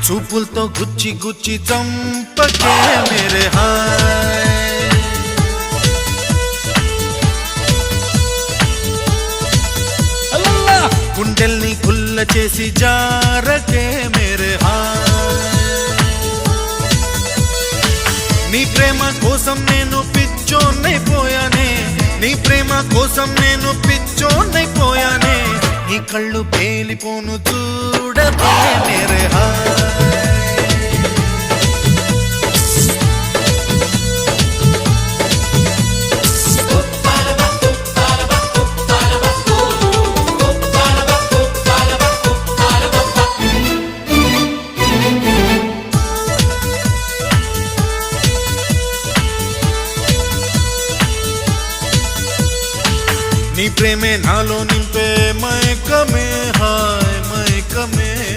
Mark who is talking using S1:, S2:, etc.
S1: చూపులతో గుచ్చి గుచ్చి చంపకే మేరే హాయ్, గుండెల్ని కుల్ల చేసి జారకే మేరే హాయ్. నీ ప్రేమ కోసం నేను పిచ్చోన్నైపోయానే, నీ ప్రేమ కోసం నేను పిచ్చోన్నైపోయానే, నీ కళ్ళు పేలిపోను చూడకే మేరే హాయ్. నీ ప్రేమే నాలో నింపే మైకమే హా,